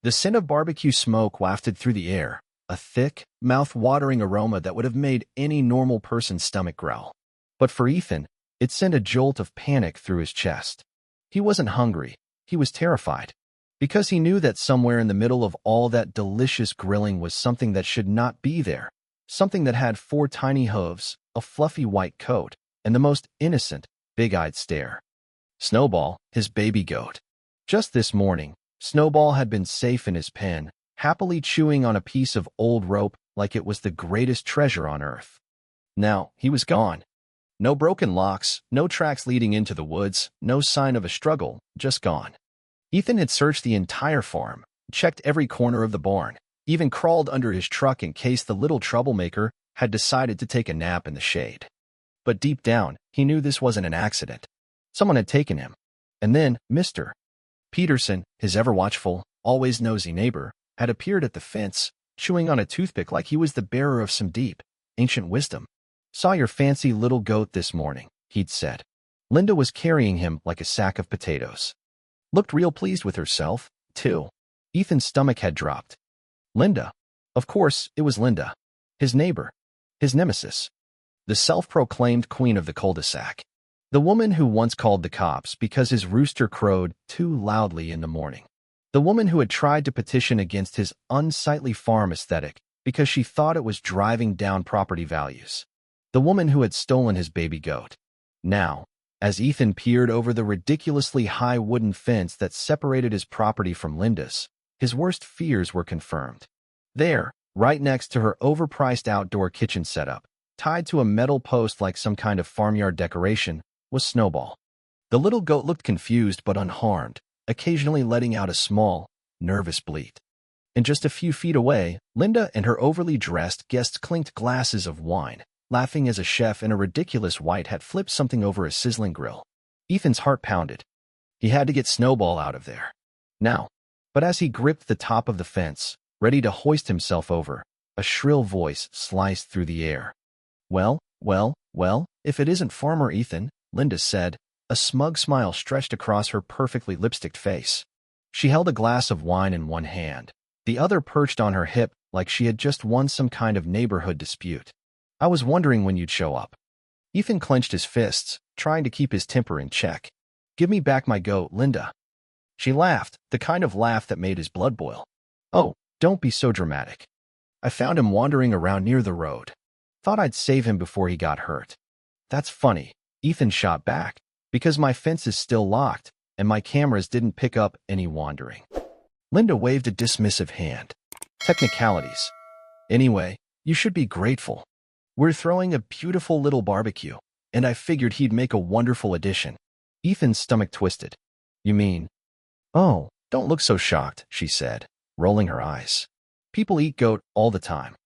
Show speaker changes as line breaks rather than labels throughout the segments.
The scent of barbecue smoke wafted through the air, a thick, mouth-watering aroma that would have made any normal person's stomach growl. But for Ethan, it sent a jolt of panic through his chest. He wasn't hungry, he was terrified. Because he knew that somewhere in the middle of all that delicious grilling was something that should not be there. Something that had 4 tiny hooves, a fluffy white coat, and the most innocent, big-eyed stare. Snowball, his baby goat. Just this morning, Snowball had been safe in his pen, happily chewing on a piece of old rope like it was the greatest treasure on earth. Now, he was gone. No broken locks, no tracks leading into the woods, no sign of a struggle, just gone. Ethan had searched the entire farm, checked every corner of the barn, even crawled under his truck in case the little troublemaker had decided to take a nap in the shade. But deep down, he knew this wasn't an accident. Someone had taken him. And then, Mr. Peterson, his ever-watchful, always nosy neighbor, had appeared at the fence, chewing on a toothpick like he was the bearer of some deep, ancient wisdom. "Saw your fancy little goat this morning," he'd said. Linda was carrying him like a sack of potatoes. Looked real pleased with herself, too. Ethan's stomach had dropped. Linda. Of course, it was Linda. His neighbor. His nemesis. The self-proclaimed queen of the cul-de-sac. The woman who once called the cops because his rooster crowed too loudly in the morning. The woman who had tried to petition against his unsightly farm aesthetic because she thought it was driving down property values. The woman who had stolen his baby goat. Now, as Ethan peered over the ridiculously high wooden fence that separated his property from Linda's, his worst fears were confirmed. There, right next to her overpriced outdoor kitchen setup, tied to a metal post like some kind of farmyard decoration, was Snowball. The little goat looked confused but unharmed, occasionally letting out a small, nervous bleat. And just a few feet away, Linda and her overly dressed guests clinked glasses of wine, laughing as a chef in a ridiculous white hat flipped something over a sizzling grill. Ethan's heart pounded. He had to get Snowball out of there. Now. But as he gripped the top of the fence, ready to hoist himself over, a shrill voice sliced through the air. Well, if it isn't Farmer Ethan," Linda said. A smug smile stretched across her perfectly lipsticked face. She held a glass of wine in one hand, the other perched on her hip like she had just won some kind of neighborhood dispute. "I was wondering when you'd show up." Ethan clenched his fists, trying to keep his temper in check. "Give me back my goat, Linda." She laughed, the kind of laugh that made his blood boil. "Oh, don't be so dramatic. I found him wandering around near the road. Thought I'd save him before he got hurt." "That's funny," Ethan shot back, "because my fence is still locked, and my cameras didn't pick up any wandering." Linda waved a dismissive hand. "Technicalities. Anyway, you should be grateful. We're throwing a beautiful little barbecue, and I figured he'd make a wonderful addition." Ethan's stomach twisted. "You mean?" "Oh, don't look so shocked," she said, rolling her eyes. "People eat goat all the time.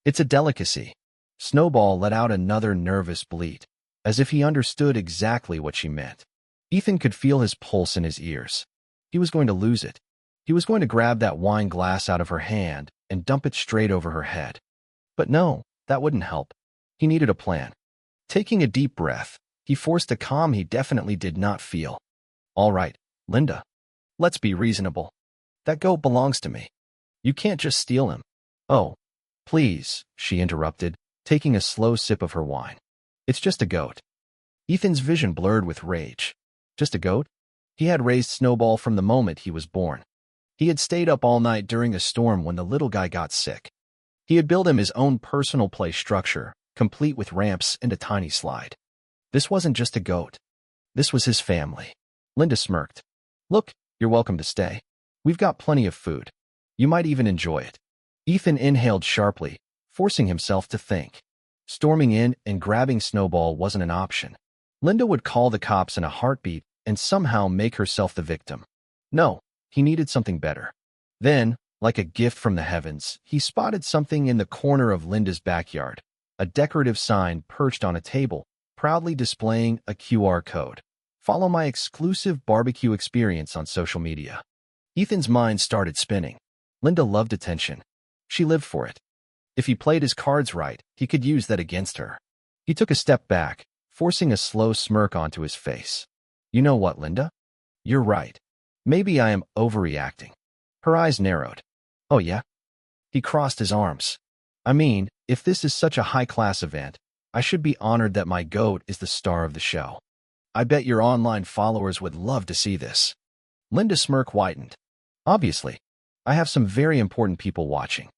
It's a delicacy." Snowball let out another nervous bleat, as if he understood exactly what she meant. Ethan could feel his pulse in his ears. He was going to lose it. He was going to grab that wine glass out of her hand and dump it straight over her head. But no, that wouldn't help. He needed a plan. Taking a deep breath, he forced a calm he definitely did not feel. "All right, Linda. Let's be reasonable. That goat belongs to me. You can't just steal him." "Oh, please," she interrupted, taking a slow sip of her wine. "It's just a goat." Ethan's vision blurred with rage. Just a goat? He had raised Snowball from the moment he was born. He had stayed up all night during a storm when the little guy got sick. He had built him his own personal play structure, complete with ramps and a tiny slide. This wasn't just a goat. This was his family. Linda smirked. "Look, you're welcome to stay. We've got plenty of food. You might even enjoy it." Ethan inhaled sharply, forcing himself to think. Storming in and grabbing Snowball wasn't an option. Linda would call the cops in a heartbeat and somehow make herself the victim. No, he needed something better. Then, like a gift from the heavens, he spotted something in the corner of Linda's backyard, a decorative sign perched on a table, proudly displaying a QR code. "Follow my exclusive barbecue experience on social media." Ethan's mind started spinning. Linda loved attention. She lived for it. If he played his cards right, he could use that against her. He took a step back, forcing a slow smirk onto his face. "You know what, Linda? You're right. Maybe I am overreacting. Her eyes narrowed. Oh yeah? He crossed his arms. I mean, if this is such a high-class event, I should be honored that my goat is the star of the show. I bet your online followers would love to see this. Linda's smirk widened. Obviously, I have some very important people watching.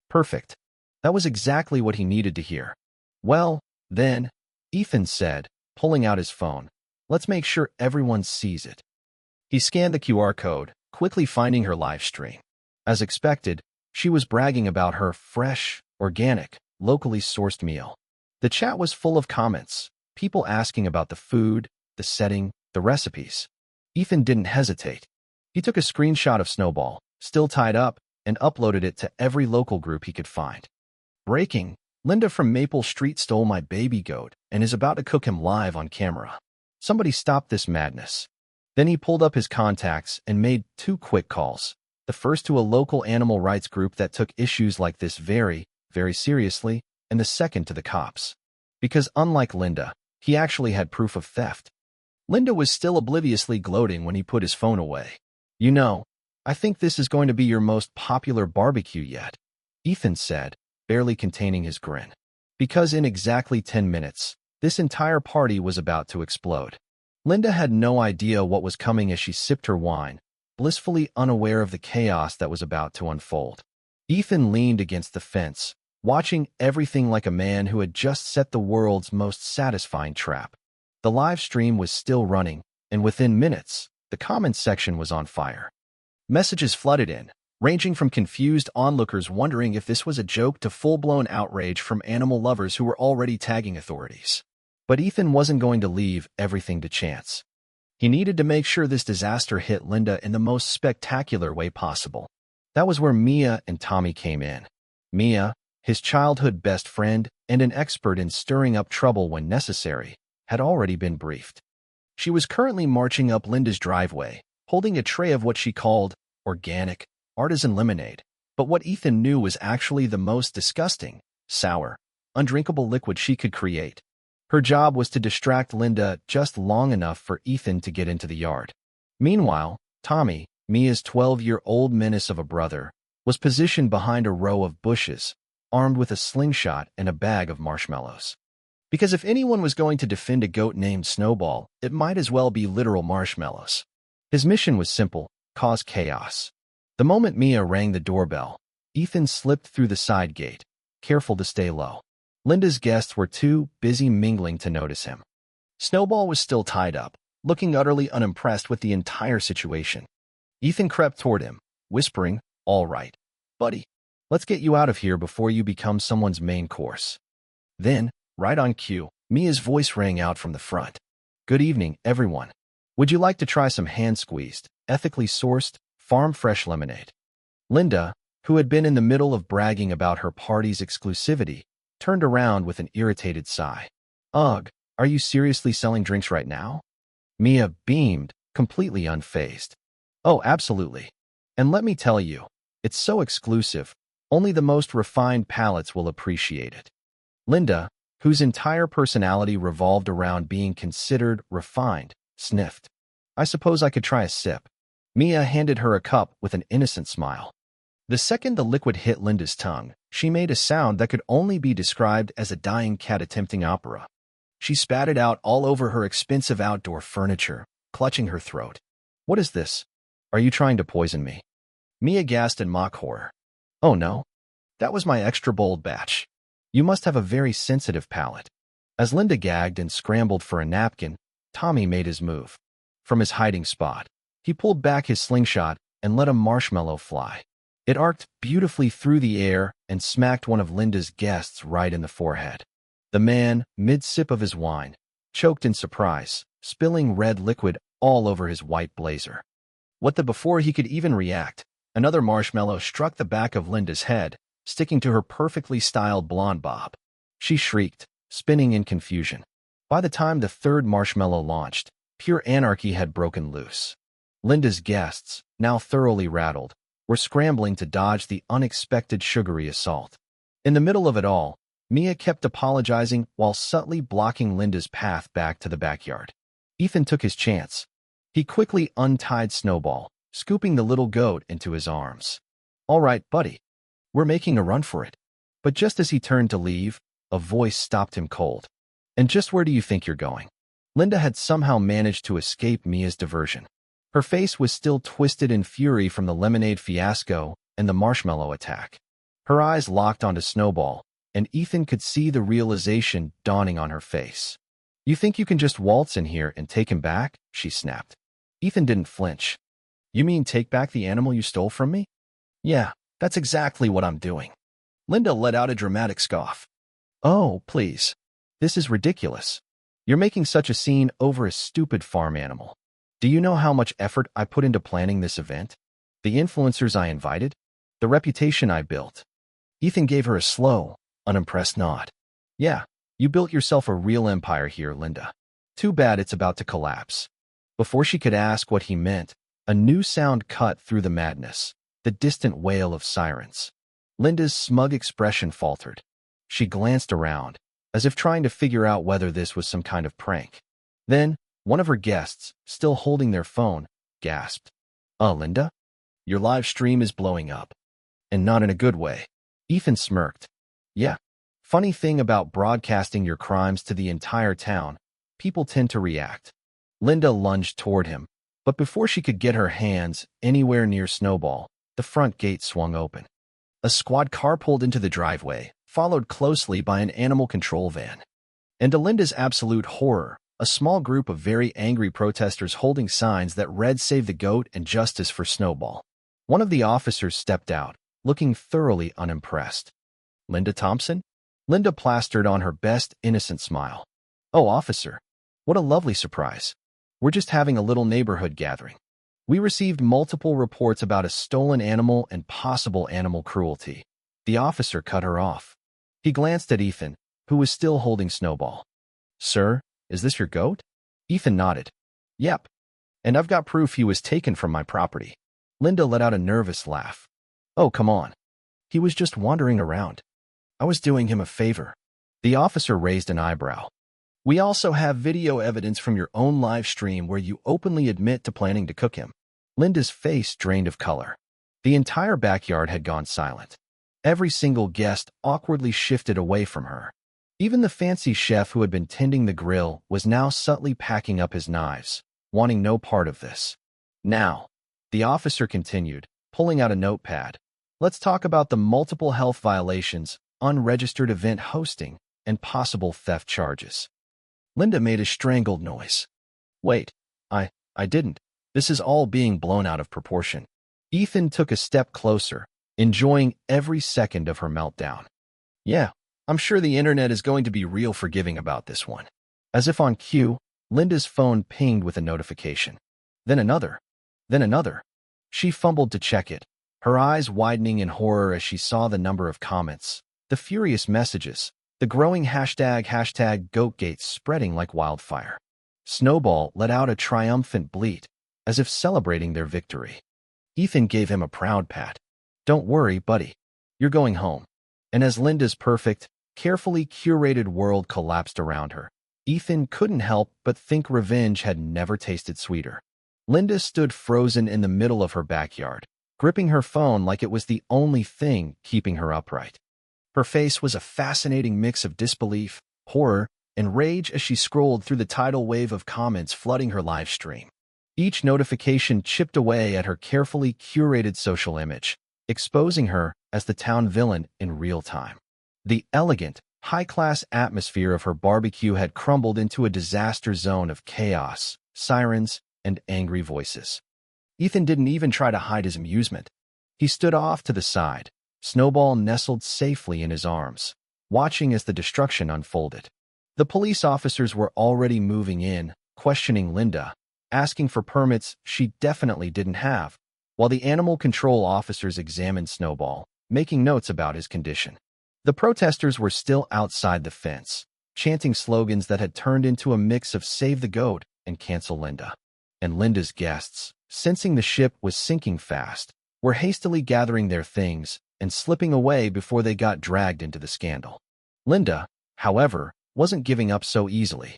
Perfect. That was exactly what he needed to hear. Well, then, Ethan said, pulling out his phone, let's make sure everyone sees it. He scanned the QR code, quickly finding her live stream. As expected, she was bragging about her fresh, organic, locally sourced meal. The chat was full of comments, people asking about the food, the setting, the recipes. Ethan didn't hesitate. He took a screenshot of Snowball, still tied up, and uploaded it to every local group he could find. Breaking, Linda from Maple Street stole my baby goat and is about to cook him live on camera. Somebody stop this madness. Then he pulled up his contacts and made 2 quick calls. The first to a local animal rights group that took issues like this very, very seriously, and the second to the cops. Because unlike Linda, he actually had proof of theft. Linda was still obliviously gloating when he put his phone away. You know, I think this is going to be your most popular barbecue yet, Ethan said, barely containing his grin. Because in exactly 10 minutes, this entire party was about to explode. Linda had no idea what was coming as she sipped her wine, blissfully unaware of the chaos that was about to unfold. Ethan leaned against the fence, watching everything like a man who had just set the world's most satisfying trap. The live stream was still running, and within minutes, the comments section was on fire. Messages flooded in, ranging from confused onlookers wondering if this was a joke to full-blown outrage from animal lovers who were already tagging authorities. But Ethan wasn't going to leave everything to chance. He needed to make sure this disaster hit Linda in the most spectacular way possible. That was where Mia and Tommy came in. Mia, his childhood best friend and an expert in stirring up trouble when necessary, had already been briefed. She was currently marching up Linda's driveway, holding a tray of what she called organic, artisan lemonade, but what Ethan knew was actually the most disgusting, sour, undrinkable liquid she could create. Her job was to distract Linda just long enough for Ethan to get into the yard. Meanwhile, Tommy, Mia's 12-year-old menace of a brother, was positioned behind a row of bushes, armed with a slingshot and a bag of marshmallows. Because if anyone was going to defend a goat named Snowball, it might as well be literal marshmallows. His mission was simple: cause chaos. The moment Mia rang the doorbell, Ethan slipped through the side gate, careful to stay low. Linda's guests were too busy mingling to notice him. Snowball was still tied up, looking utterly unimpressed with the entire situation. Ethan crept toward him, whispering, "All right, buddy, let's get you out of here before you become someone's main course." Then, right on cue, Mia's voice rang out from the front. "Good evening, everyone. Would you like to try some hand-squeezed, ethically sourced, farm-fresh lemonade?" Linda, who had been in the middle of bragging about her party's exclusivity, turned around with an irritated sigh. "Ugh, are you seriously selling drinks right now?" Mia beamed, completely unfazed. "Oh, absolutely. And let me tell you, it's so exclusive, only the most refined palates will appreciate it." Linda, whose entire personality revolved around being considered refined, sniffed. "I suppose I could try a sip." Mia handed her a cup with an innocent smile. The second the liquid hit Linda's tongue, she made a sound that could only be described as a dying cat attempting opera. She spat it out all over her expensive outdoor furniture, clutching her throat. "What is this? Are you trying to poison me?" Mia gasped in mock horror. "Oh no. That was my extra bold batch. You must have a very sensitive palate." As Linda gagged and scrambled for a napkin, Tommy made his move. From his hiding spot, he pulled back his slingshot and let a marshmallow fly. It arced beautifully through the air and smacked one of Linda's guests right in the forehead. The man, mid-sip of his wine, choked in surprise, spilling red liquid all over his white blazer. Before he could even react, another marshmallow struck the back of Linda's head, sticking to her perfectly styled blonde bob. She shrieked, spinning in confusion. By the time the third marshmallow launched, pure anarchy had broken loose. Linda's guests, now thoroughly rattled, were scrambling to dodge the unexpected sugary assault. In the middle of it all, Mia kept apologizing while subtly blocking Linda's path back to the backyard. Ethan took his chance. He quickly untied Snowball, scooping the little goat into his arms. "All right, buddy. We're making a run for it." But just as he turned to leave, a voice stopped him cold. "And just where do you think you're going?" Linda had somehow managed to escape Mia's diversion. Her face was still twisted in fury from the lemonade fiasco and the marshmallow attack. Her eyes locked onto Snowball, and Ethan could see the realization dawning on her face. "You think you can just waltz in here and take him back?" she snapped. Ethan didn't flinch. "You mean take back the animal you stole from me?" "Yeah, that's exactly what I'm doing." Linda let out a dramatic scoff. "Oh, please. This is ridiculous. You're making such a scene over a stupid farm animal. Do you know how much effort I put into planning this event? The influencers I invited? The reputation I built?" Ethan gave her a slow, unimpressed nod. "Yeah, you built yourself a real empire here, Linda. Too bad it's about to collapse." Before she could ask what he meant, a new sound cut through the madness, the distant wail of sirens. Linda's smug expression faltered. She glanced around, as if trying to figure out whether this was some kind of prank. Then, one of her guests, still holding their phone, gasped. Linda? Your live stream is blowing up. And not in a good way." Ethan smirked. "Yeah. Funny thing about broadcasting your crimes to the entire town, people tend to react." Linda lunged toward him, but before she could get her hands anywhere near Snowball, the front gate swung open. A squad car pulled into the driveway, followed closely by an animal control van. And to Linda's absolute horror, a small group of very angry protesters holding signs that read "Save the Goat" and "Justice for Snowball." One of the officers stepped out, looking thoroughly unimpressed. "Linda Thompson?" Linda plastered on her best innocent smile. "Oh, officer. What a lovely surprise. We're just having a little neighborhood gathering. We received multiple reports about a stolen animal and possible animal cruelty." The officer cut her off. He glanced at Ethan, who was still holding Snowball. "Sir, is this your goat?" Ethan nodded. "Yep. And I've got proof he was taken from my property." Linda let out a nervous laugh. "Oh, come on. He was just wandering around. I was doing him a favor." The officer raised an eyebrow. "We also have video evidence from your own live stream where you openly admit to planning to cook him." Linda's face drained of color. The entire backyard had gone silent. Every single guest awkwardly shifted away from her. Even the fancy chef who had been tending the grill was now subtly packing up his knives, wanting no part of this. "Now," the officer continued, pulling out a notepad, "let's talk about the multiple health violations, unregistered event hosting, and possible theft charges." Linda made a strangled noise. "Wait, I didn't. This is all being blown out of proportion." Ethan took a step closer, enjoying every second of her meltdown. "Yeah, I'm sure the internet is going to be real forgiving about this one." As if on cue, Linda's phone pinged with a notification. Then another. Then another. She fumbled to check it, her eyes widening in horror as she saw the number of comments, the furious messages, the growing hashtag #GoatGate spreading like wildfire. Snowball let out a triumphant bleat, as if celebrating their victory. Ethan gave him a proud pat. "Don't worry, buddy. You're going home." And as Linda's perfect, carefully curated world collapsed around her, Ethan couldn't help but think revenge had never tasted sweeter. Linda stood frozen in the middle of her backyard, gripping her phone like it was the only thing keeping her upright. Her face was a fascinating mix of disbelief, horror, and rage as she scrolled through the tidal wave of comments flooding her live stream. Each notification chipped away at her carefully curated social image, exposing her as the town villain in real time. The elegant, high-class atmosphere of her barbecue had crumbled into a disaster zone of chaos, sirens, and angry voices. Ethan didn't even try to hide his amusement. He stood off to the side, Snowball nestled safely in his arms, watching as the destruction unfolded. The police officers were already moving in, questioning Linda, asking for permits she definitely didn't have, while the animal control officers examined Snowball, making notes about his condition. The protesters were still outside the fence, chanting slogans that had turned into a mix of "Save the Goat" and "Cancel Linda." And Linda's guests, sensing the ship was sinking fast, were hastily gathering their things and slipping away before they got dragged into the scandal. Linda, however, wasn't giving up so easily.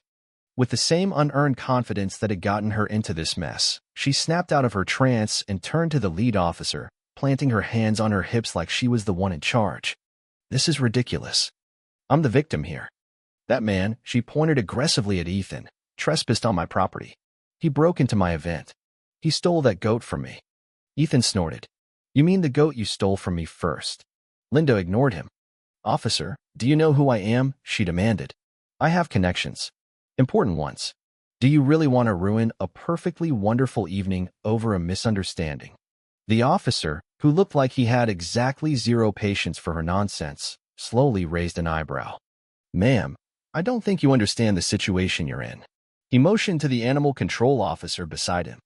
With the same unearned confidence that had gotten her into this mess, she snapped out of her trance and turned to the lead officer, planting her hands on her hips like she was the one in charge. "This is ridiculous. I'm the victim here. That man," she pointed aggressively at Ethan, "trespassed on my property. He broke into my event. He stole that goat from me." Ethan snorted. "You mean the goat you stole from me first?" Linda ignored him. "Officer, do you know who I am?" she demanded. "I have connections. Important ones. Do you really want to ruin a perfectly wonderful evening over a misunderstanding?" The officer, who looked like he had exactly zero patience for her nonsense, slowly raised an eyebrow. "Ma'am, I don't think you understand the situation you're in." He motioned to the animal control officer beside him.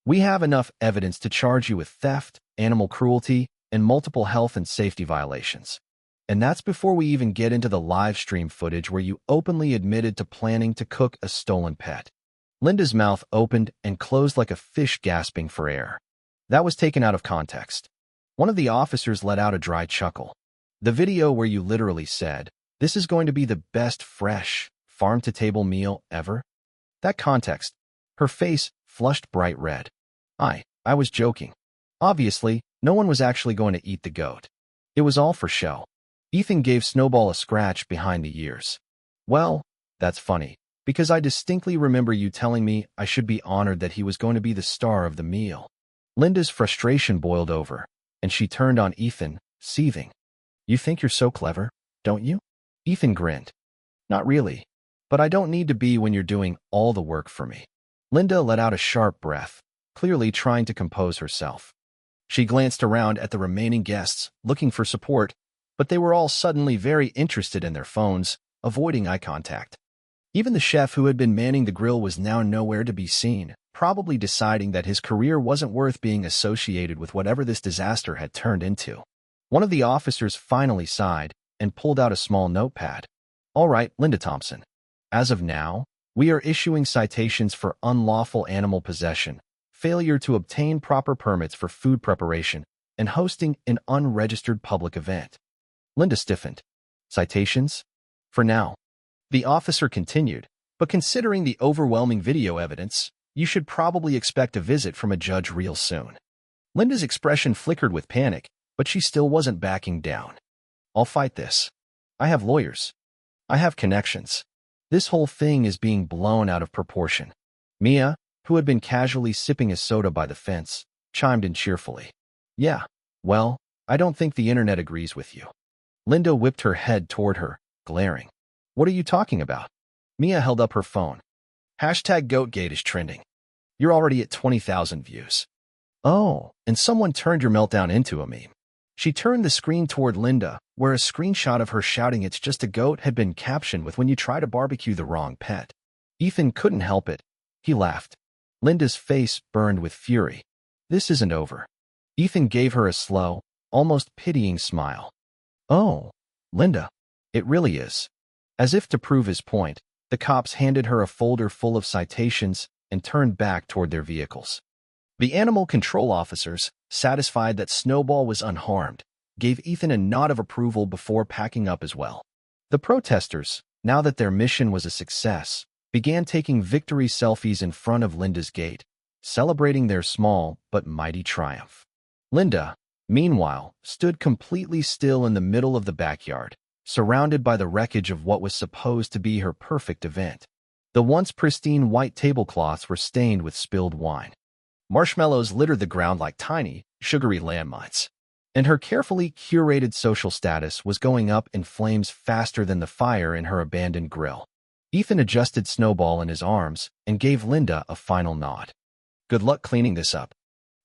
"We have enough evidence to charge you with theft, animal cruelty, and multiple health and safety violations. And that's before we even get into the live stream footage where you openly admitted to planning to cook a stolen pet." Linda's mouth opened and closed like a fish gasping for air. That was taken out of context. One of the officers let out a dry chuckle. "The video where you literally said, 'This is going to be the best fresh, farm-to-table meal ever?' That context." Her face flushed bright red. I was joking. Obviously, no one was actually going to eat the goat. It was all for show." Ethan gave Snowball a scratch behind the ears. "Well, that's funny, because I distinctly remember you telling me I should be honored that he was going to be the star of the meal." Linda's frustration boiled over, and she turned on Ethan, seething. "You think you're so clever, don't you?" Ethan grinned. "Not really, but I don't need to be when you're doing all the work for me." Linda let out a sharp breath, clearly trying to compose herself. She glanced around at the remaining guests, looking for support, but they were all suddenly very interested in their phones, avoiding eye contact. Even the chef who had been manning the grill was now nowhere to be seen, probably deciding that his career wasn't worth being associated with whatever this disaster had turned into. One of the officers finally sighed and pulled out a small notepad. "All right, Linda Thompson. As of now, we are issuing citations for unlawful animal possession, failure to obtain proper permits for food preparation, and hosting an unregistered public event." Linda stiffened. "Citations? For now." The officer continued, "But considering the overwhelming video evidence, you should probably expect a visit from a judge real soon." Linda's expression flickered with panic, but she still wasn't backing down. "I'll fight this. I have lawyers. I have connections. This whole thing is being blown out of proportion." Mia, who had been casually sipping a soda by the fence, chimed in cheerfully. "Yeah, well, I don't think the internet agrees with you." Linda whipped her head toward her, glaring. "What are you talking about?" Mia held up her phone. #GoatGate is trending. You're already at 20,000 views. "Oh, and someone turned your meltdown into a meme." She turned the screen toward Linda, where a screenshot of her shouting "It's just a goat" had been captioned with "When you try to barbecue the wrong pet." Ethan couldn't help it. He laughed. Linda's face burned with fury. "This isn't over." Ethan gave her a slow, almost pitying smile. "Oh, Linda, it really is." As if to prove his point, the cops handed her a folder full of citations and turned back toward their vehicles. The animal control officers, satisfied that Snowball was unharmed, gave Ethan a nod of approval before packing up as well. The protesters, now that their mission was a success, began taking victory selfies in front of Linda's gate, celebrating their small but mighty triumph. Linda, meanwhile, stood completely still in the middle of the backyard, surrounded by the wreckage of what was supposed to be her perfect event. The once pristine white tablecloths were stained with spilled wine. Marshmallows littered the ground like tiny, sugary landmines. And her carefully curated social status was going up in flames faster than the fire in her abandoned grill. Ethan adjusted Snowball in his arms and gave Linda a final nod. "Good luck cleaning this up."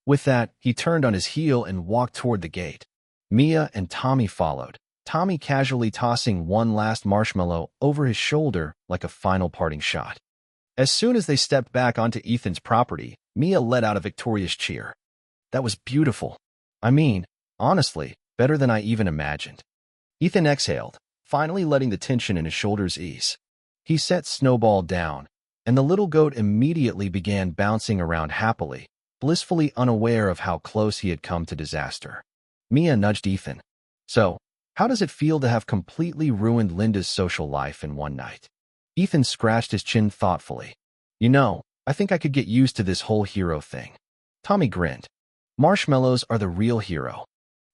With that, he turned on his heel and walked toward the gate. Mia and Tommy followed, Tommy casually tossing one last marshmallow over his shoulder like a final parting shot. As soon as they stepped back onto Ethan's property, Mia let out a victorious cheer. "That was beautiful. I mean, honestly, better than I even imagined." Ethan exhaled, finally letting the tension in his shoulders ease. He set Snowball down, and the little goat immediately began bouncing around happily, blissfully unaware of how close he had come to disaster. Mia nudged Ethan. "So, how does it feel to have completely ruined Linda's social life in one night?" Ethan scratched his chin thoughtfully. You know, I think I could get used to this whole hero thing. Tommy grinned. Marshmallows are the real hero.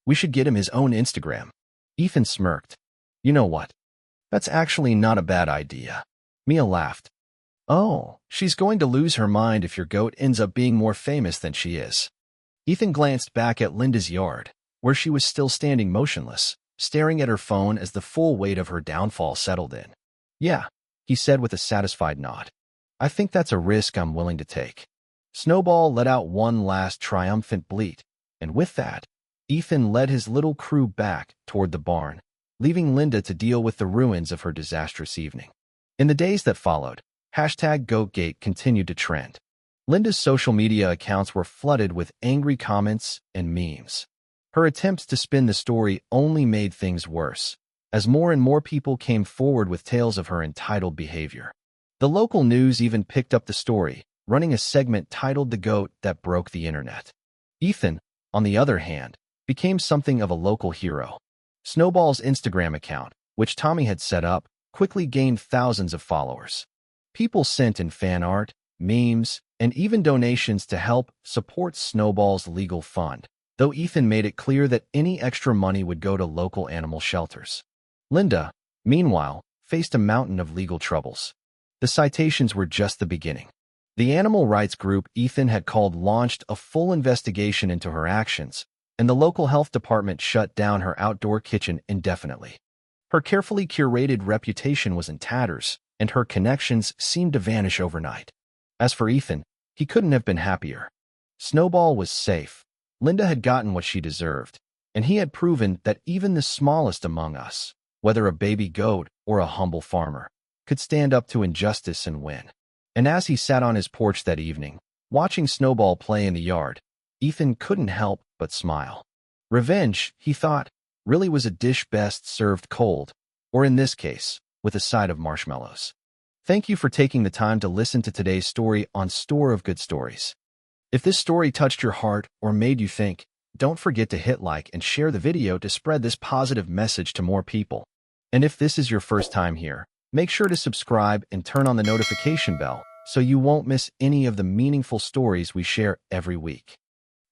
We should get him his own Instagram. Ethan smirked. You know what? That's actually not a bad idea. Mia laughed. Oh, she's going to lose her mind if your goat ends up being more famous than she is. Ethan glanced back at Linda's yard, where she was still standing motionless, staring at her phone as the full weight of her downfall settled in. Yeah, he said with a satisfied nod. I think that's a risk I'm willing to take. Snowball let out one last triumphant bleat, and with that, Ethan led his little crew back toward the barn, leaving Linda to deal with the ruins of her disastrous evening. In the days that followed, #GoatGate continued to trend. Linda's social media accounts were flooded with angry comments and memes. Her attempts to spin the story only made things worse, as more and more people came forward with tales of her entitled behavior. The local news even picked up the story, running a segment titled "The Goat That Broke the Internet." Ethan, on the other hand, became something of a local hero. Snowball's Instagram account, which Tommy had set up, quickly gained thousands of followers. People sent in fan art, memes, and even donations to help support Snowball's legal fund, though Ethan made it clear that any extra money would go to local animal shelters. Linda, meanwhile, faced a mountain of legal troubles. The citations were just the beginning. The animal rights group Ethan had called launched a full investigation into her actions, and the local health department shut down her outdoor kitchen indefinitely. Her carefully curated reputation was in tatters, and her connections seemed to vanish overnight. As for Ethan, he couldn't have been happier. Snowball was safe. Linda had gotten what she deserved, and he had proven that even the smallest among us, whether a baby goat or a humble farmer, could stand up to injustice and win. And as he sat on his porch that evening, watching Snowball play in the yard, Ethan couldn't help but smile. Revenge, he thought, really was a dish best served cold, or in this case, with a side of marshmallows. Thank you for taking the time to listen to today's story on Store of Good Stories. If this story touched your heart or made you think, don't forget to hit like and share the video to spread this positive message to more people. And if this is your first time here, make sure to subscribe and turn on the notification bell so you won't miss any of the meaningful stories we share every week.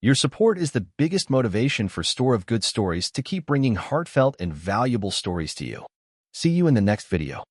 Your support is the biggest motivation for Store of Good Stories to keep bringing heartfelt and valuable stories to you. See you in the next video.